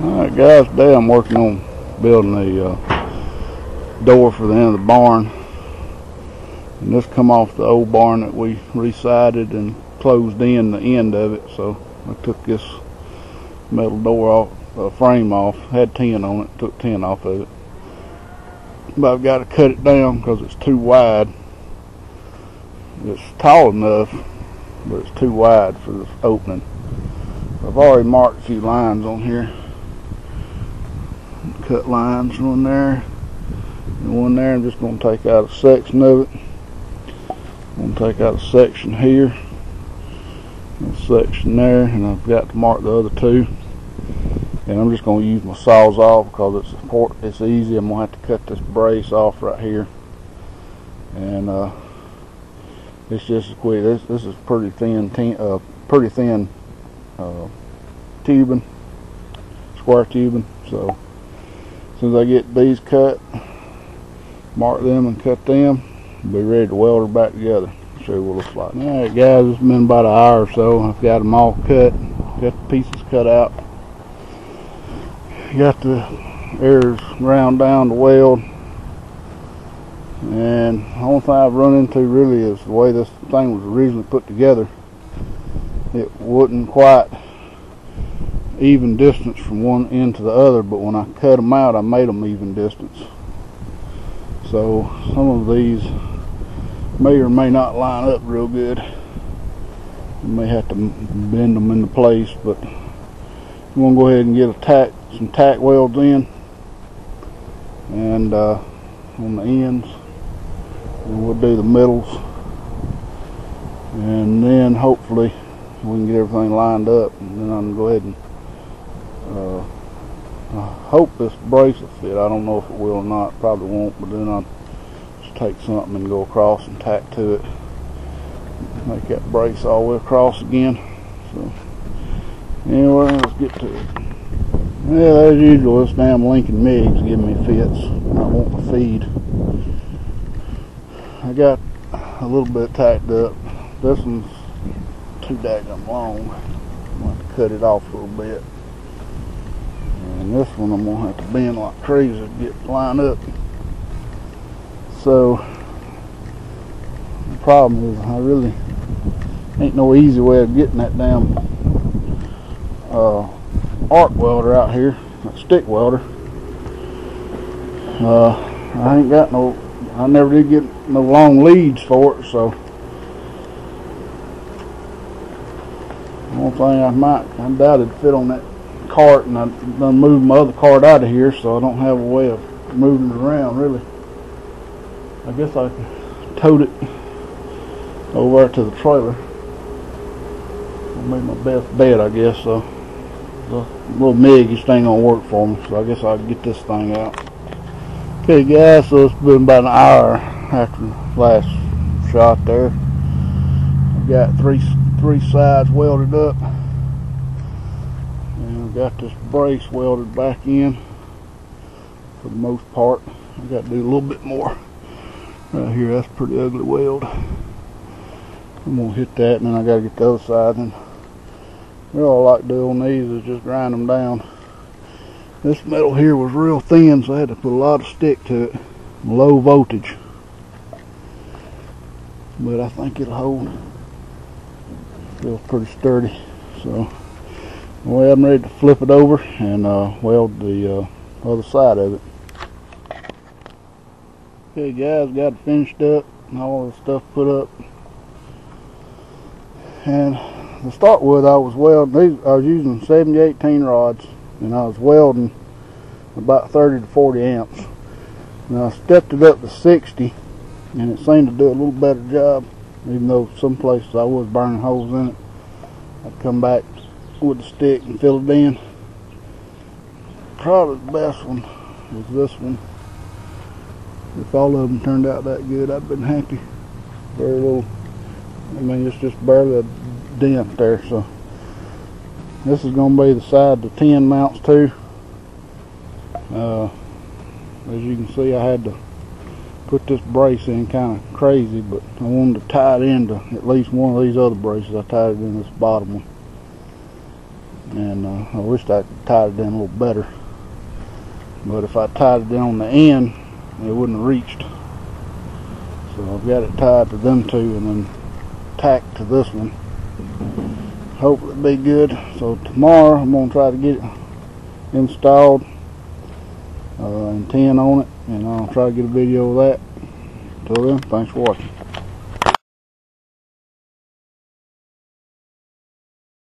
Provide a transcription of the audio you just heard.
Alright guys, today I'm working on building a door for the end of the barn. And this come off the old barn that we re-sided and closed in the end of it. So I took this metal door off, frame off, had 10 on it, took 10 off of it. But I've got to cut it down because it's too wide. It's tall enough, but it's too wide for this opening. I've already marked a few lines on here. Cut lines, one there and one there. I'm just going to take out a section of it. I'm going to take out a section here, a section there, and I've got to mark the other two. And I'm just going to use my Sawzall because it's easy. I'm going to have to cut this brace off right here, and it's just as quick. This is pretty thin tubing, square tubing. So as soon as I get these cut, mark them and cut them, I'll be ready to weld her back together. Show you what it looks like. Alright guys, it's been about an hour or so. I've got them all cut, got the pieces cut out, got the areas ground down to weld. And the only thing I've run into really is the way this thing was originally put together. It wasn't quite even distance from one end to the other, but when I cut them out, I made them even distance. So some of these may or may not line up real good. You may have to bend them into place, but I'm going to go ahead and get some tack welds in, and on the ends, and we'll do the middles, and then hopefully we can get everything lined up, and then I can go ahead and I hope this brace will fit. I don't know if it will or not. Probably won't, but then I'll just take something and go across and tack to it, make that brace all the way across again. So anyway, let's get to it. Well, as usual, this damn Lincoln MIG's giving me fits. I want to feed. I got a little bit tacked up. This one's too daggum long. I'm going to have to cut it off a little bit. And this one I'm going to have to bend like crazy to get lined up. So the problem is I really ain't no easy way of getting that damn arc welder out here, that stick welder. I never did get no long leads for it, so the only thing I doubt it'd fit on that cart, and I done moved my other cart out of here, so I don't have a way of moving it around really. I guess I could tote it over to the trailer. That'll be my best bet, I guess. So the little MIG thing gonna work for me, so I guess I'll get this thing out. Okay guys, so it's been about an hour after the last shot there. I've got three sides welded up, and I've got this brace welded back in for the most part. I've got to do a little bit more right here. That's a pretty ugly weld. I'm gonna hit that, and then I got to get the other side. And all I like to do on these is just grind them down. This metal here was real thin, so I had to put a lot of stick to it, low voltage, but I think it'll hold. Feels pretty sturdy. So well, I'm ready to flip it over and weld the other side of it. Okay guys, got it finished up and all the stuff put up. And to start with, I was using 70-18 rods, and I was welding about 30 to 40 amps. Now I stepped it up to 60, and it seemed to do a little better job, even though some places I was burning holes in it. I'd come back with the stick and fill it in. Probably the best one was this one. If all of them turned out that good, I'd been happy. Very little, I mean, it's just barely a dent there. So this is going to be the side the 10 mounts to. As you can see, I had to put this brace in kind of crazy, but I wanted to tie it into at least one of these other braces. I tied it in this bottom one. and I wished I could tie it in a little better, but if I tied it in on the end it wouldn't have reached. So I've got it tied to them two and then tacked to this one. Hopefully it'll be good. So tomorrow I'm going to try to get it installed and tin on it, and I'll try to get a video of that. Till then, thanks for watching.